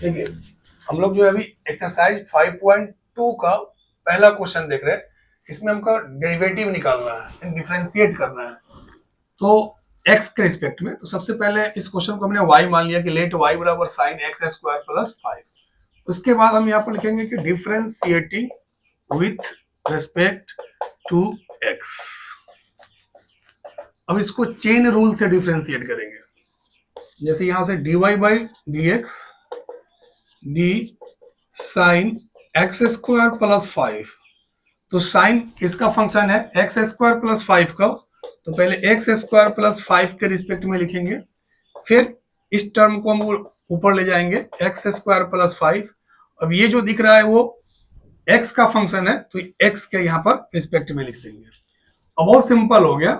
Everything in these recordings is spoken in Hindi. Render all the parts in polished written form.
देखिए हम लोग जो है अभी एक्सरसाइज 5.2 का पहला क्वेश्चन देख रहे हैं। इसमें हमको डेरिवेटिव निकालना है, डिफरेंशिएट करना है। तो x के रिस्पेक्ट में, तो सबसे पहले इस क्वेश्चन को हमने y मान लिया कि लेट y बराबर साइन एक्स स्क्वायर प्लस 5। उसके बाद हम यहाँ पर लिखेंगे कि differentiating with respect to x। अब इसको चेन रूल से डिफरेंशिएट करेंगे। जैसे यहां से dy by d x d sine x square plus 5। तो साइन किसका फंक्शन है? एक्स स्क्वायर प्लस 5 का। तो पहले एक्स स्क्वायर प्लस 5 के रिस्पेक्ट में लिखेंगे, फिर इस टर्म को हम ऊपर ले जाएंगे एक्स स्क्वायर प्लस 5। अब ये जो दिख रहा है वो एक्स का फंक्शन है, तो एक्स के यहाँ पर रिस्पेक्ट में लिख देंगे। अब बहुत सिंपल हो गया।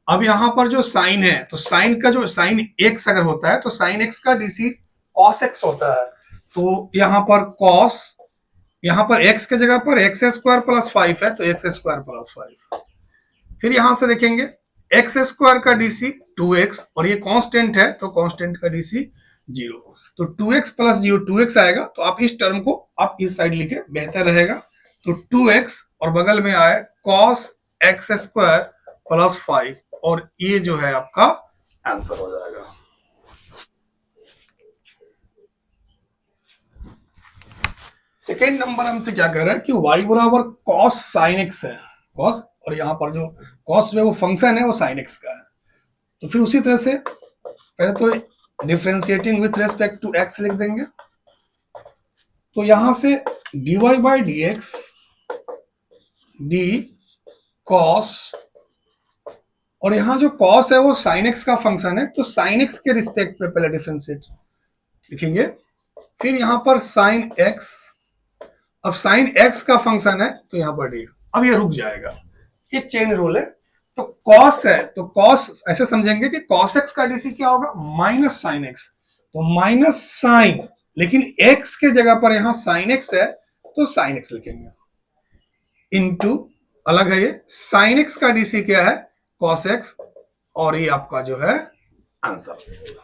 अब यहाँ पर जो साइन है, तो साइन का जो साइन एक्स अगर होता है तो साइन एक्स का डीसी कॉस एक्स होता है। तो यहाँ पर कॉस, यहाँ पर x के जगह पर एक्स स्क्वायर प्लस 5 है, तो एक्स स्क्वायर प्लस 5। फिर यहां से देखेंगे एक्स स्क्वायर का डीसी 2x, और ये कांस्टेंट है तो कांस्टेंट का डीसी 0। तो 2x प्लस 0 2x आएगा। तो आप इस टर्म को आप इस साइड लिखे बेहतर रहेगा। तो 2x और बगल में आए cos एक्स स्क्वायर प्लस 5, और ये जो है आपका आंसर हो जाएगा। सेकेंड नंबर हमसे क्या कह रहा है कि y बराबर cos sin x है। cos, और यहाँ पर जो cos जो है वो फंक्शन है वो sin x का है। तो फिर उसी तरह से पहले तो differentiating with respect to x लिख देंगे। तो यहां से dy by d x d cos, और यहाँ जो cos है वो sin x का फंक्शन है, तो sin x के रिस्पेक्ट में पहले डिफरेंशिएट लिखेंगे। फिर यहाँ पर sin x, अब साइन एक्स का फंक्शन है तो यहां पर डी। अब ये रुक जाएगा, ये चेन रूल है। तो कॉस है तो कॉस ऐसे समझेंगे कि कॉस एक्स का डीसी क्या होगा? Minus sine x. तो माइनस साइन, लेकिन एक्स के जगह पर यहां साइन एक्स है तो साइन एक्स लिखेंगे। इनटू, अलग है ये, साइन एक्स का डीसी क्या है? कॉस एक्स, और ये आपका जो है आंसर।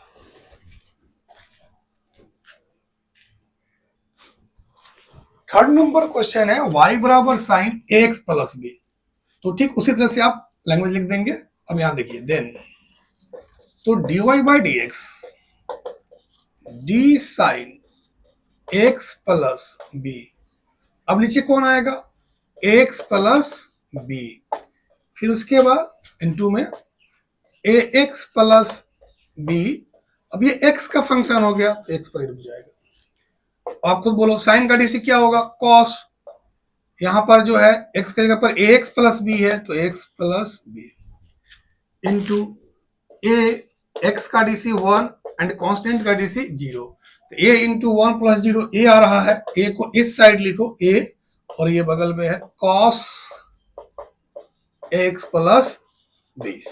थर्ड नंबर क्वेश्चन है y बराबर साइन एक्स प्लस बी। तो ठीक उसी तरह से आप लैंग्वेज लिख देंगे। अब यहां देखिए देन, तो dy by d x d sine x plus B. अब नीचे कौन आएगा? X plus b. फिर उसके बाद इनटू में ए एक्स प्लस बी। अब ये एक्स का फंक्शन हो गया तो एक्स पर ही रुक जाएगा। आप खुद बोलो साइन का डीसी क्या होगा? कॉस। यहां पर जो है एक्स की जगह पर ए एक्स प्लस बी है तो एक्स प्लस बी इंटू ए एक्स का डीसी 1 एंड कांस्टेंट का डीसी 0। तो ए इंटू 1 प्लस 0 ए आ रहा है, ए को इस साइड लिखो ए, और ये बगल में है कॉस एक्स प्लस बी।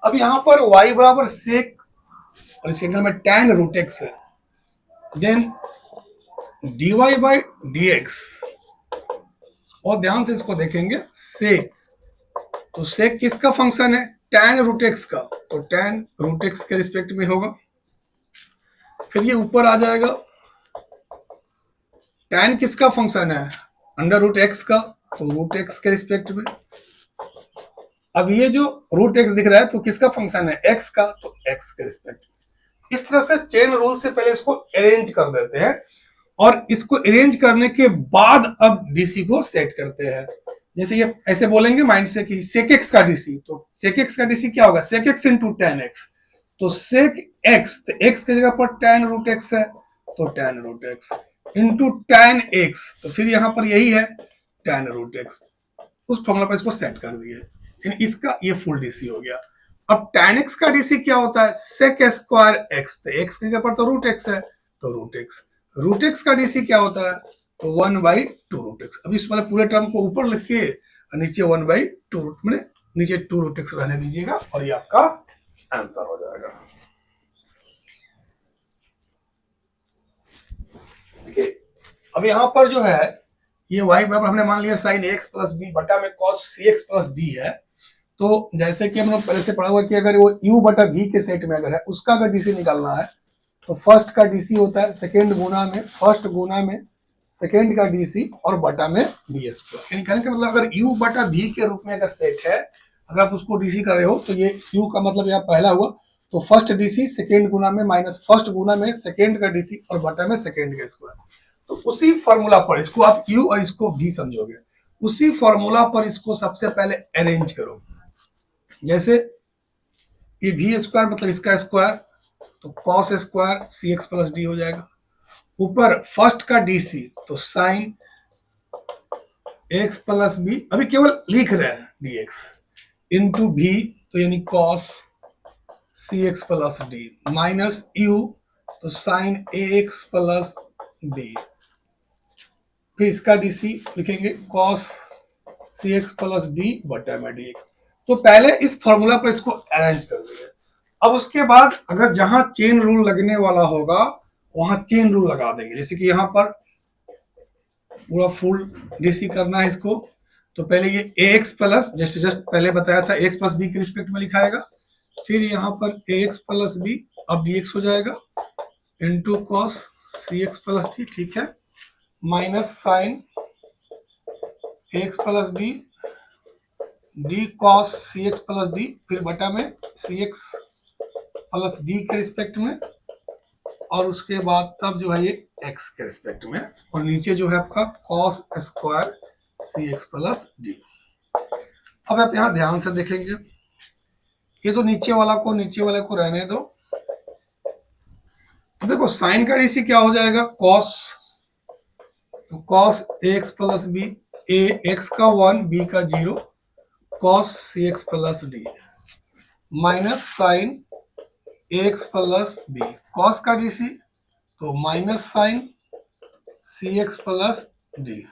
अब यहां पर y बराबर सेक, और इसके अंदर में tan रूट एक्स है। Then dy by d x, और ध्यान से इसको देखेंगे सेक, तो सेक किसका फंक्शन है? tan रूट एक्स का। तो tan रूट एक्स के रिस्पेक्ट में होगा। फिर ये ऊपर आ जाएगा, tan किसका फंक्शन है? अंडर रूट एक्स का, तो रूट एक्स के रिस्पेक्ट में। अब ये जो रूट एक्स दिख रहा है तो किसका फंक्शन है? एक्स का, तो एक्स के रिस्पेक्ट। इस तरह से चेन रूल से पहले इसको अरेंज कर देते हैं, और इसको अरेंज करने के बाद अब डीसी को सेट करते हैं। जैसे ये ऐसे बोलेंगे माइंड से कि सेक एक्स का डीसी, तो सेक एक्स का डीसी क्या होगा? Sec x into tan x. तो सेक एक्स, तो एक्स की जगह पर टेन रूट एक्स है तो tan root x into tan x, तो फिर यहां पर यही है टेन रूट एक्स। उस फॉर्मूला पर इसको सेट कर दिए, इसका ये फुल डीसी हो गया। अब tan x का डीसी क्या होता है? सेक स्क्वायर एक्स, तो एक्स के पर तो रूट एक्स है तो रूट एक्स। रूट एक्स का डीसी क्या होता है? तो 1/2 रूट एक्स। अब इस वाले पूरे टर्म को ऊपर लिख के और नीचे 1/2 रूट, मैंने नीचे 2 रूट एक्स रहने दीजिएगा, और ये आपका आंसर हो जाएगा। देखिए अब यहां पर जो है ये y बराबर हमने मान लिया साइन एक्स प्लस बी बटा में कॉस सी एक्स प्लस डी है। तो जैसे कि हम लोग पहले से पढ़ा हुआ कि अगर वो u बटा v के सेट में अगर है, उसका अगर डीसी निकालना है तो फर्स्ट का डीसी होता है सेकेंड गुना में फर्स्ट गुना में सेकेंड का डीसी और बटा में डी स्क्वायर। यानी कहने का मतलब अगर u बटा v के रूप में अगर सेट है, अगर आप उसको डीसी कर रहे हो तो ये u का मतलब यहाँ पहला हुआ, तो फर्स्ट डीसी सेकेंड गुना में माइनस फर्स्ट गुना में सेकेंड का डीसी और बटा में सेकेंड का स्क्वायर। तो उसी फॉर्मूला पर इसको आप u और इसको v समझोगे, उसी फॉर्मूला पर इसको सबसे पहले अरेंज करो। जैसे ये v स्क्वायर मतलब इसका स्क्वायर, तो कॉस स्क्वायर सी एक्स प्लस डी हो जाएगा। ऊपर फर्स्ट का डीसी तो साइन एक्स प्लस बी, अभी केवल लिख रहे हैं डीएक्स इंटू भी, तो यानी कॉस सी x plus D minus u तो sine a x plus b, फिर इसका डीसी लिखेंगे कॉस सी एक्स प्लस डी बटा में डी एक्स। तो पहले इस फॉर्मूला पर इसको अरेंज कर दिए। अब उसके बाद अगर जहां चेन रूल लगने वाला होगा वहां चेन रूल लगा देंगे। जैसे कि यहाँ पर पूरा फुल डीसी करना है इसको, तो पहले ये ए एक्स प्लस जस्ट पहले बताया था एक्स प्लस बी के रिस्पेक्ट में लिखाएगा, फिर यहाँ पर ए एक्स प्लस बी अब डी एक्स हो जाएगा इंटू कॉस सी एक्स प्लस डी, ठीक है, minus sine x plus B D cos सी एक्स प्लस डी, फिर बटा में सी एक्स प्लस डी के रिस्पेक्ट में, और उसके बाद तब जो है ये x के रिस्पेक्ट में, और नीचे जो है आपका cos स्क्वायर सी एक्स प्लस डी। अब आप यहाँ ध्यान से देखेंगे, ये तो नीचे वाले को रहने दो। तो देखो साइन का डीसी क्या हो जाएगा cos, तो cos x plus B, A X का 1 बी का 0 cos सी x plus D minus sine x plus B, cos का डीसी तो minus sine C x plus D,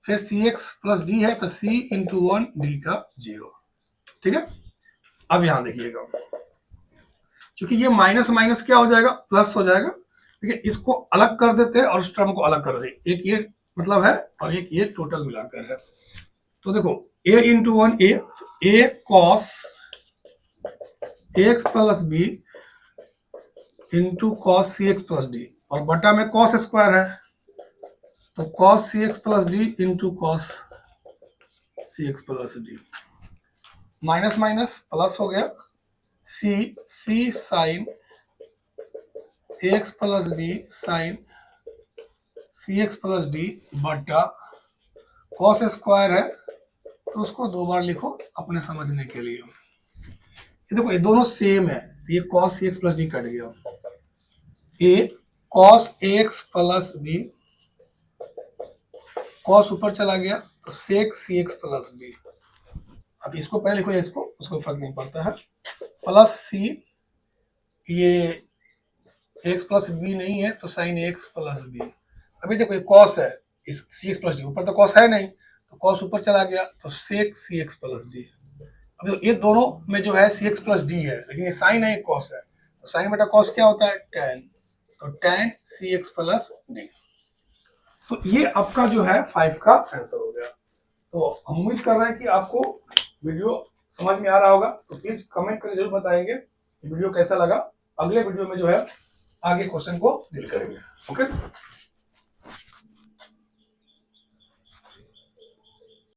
फिर सी एक्स प्लस डी है तो सी इंटू 1 डी का 0, ठीक है। अब यहां देखिएगा, क्योंकि ये माइनस माइनस क्या हो जाएगा प्लस हो जाएगा, ठीक है, इसको अलग कर देते हैं और उस टर्म को अलग कर देते, एक ये मतलब है और एक ये टोटल मिलाकर है। तो देखो a into 1 A cos X plus B into cos C x plus D, और बटा में कॉस स्क्वायर है तो cos सी x plus D into cos सी x plus D, minus minus plus हो गया, C sine x plus B sine C x plus D बटा कॉस स्क्वायर है तो उसको दो बार लिखो अपने समझने के लिए। ये देखो ये दोनों सेम है, ये cos सी एक्स प्लस डी कट गया, a cos x plus B, cos ऊपर चला गया तो sec c x plus B. अब इसको पहले लिखो या इसको, उसको फर्क नहीं पड़ता है, प्लस सी, ये एक्स प्लस बी नहीं है तो साइन एक्स प्लस बी। अभी देखो ये कॉस है, इस सी एक्स प्लस डी, ऊपर तो कॉस है नहीं तो कॉस ऊपर चला गया तो सेक सी एक्स प्लस डी। अब ये दोनों में जो है सी एक्स प्लस डी है, लेकिन ये साइन है, कॉस है, तो साइन बटा कॉस क्या होता है टेन, तो टेन सी एक्स प्लस डी। तो ये आपका जो है 5 का आंसर हो गया। तो हम उम्मीद कर रहे हैं कि आपको वीडियो समझ में आ रहा होगा, तो प्लीज कमेंट करके जरूर बताएंगे वीडियो कैसा लगा। अगले वीडियो में जो है आगे क्वेश्चन को डील करेंगे। ओके।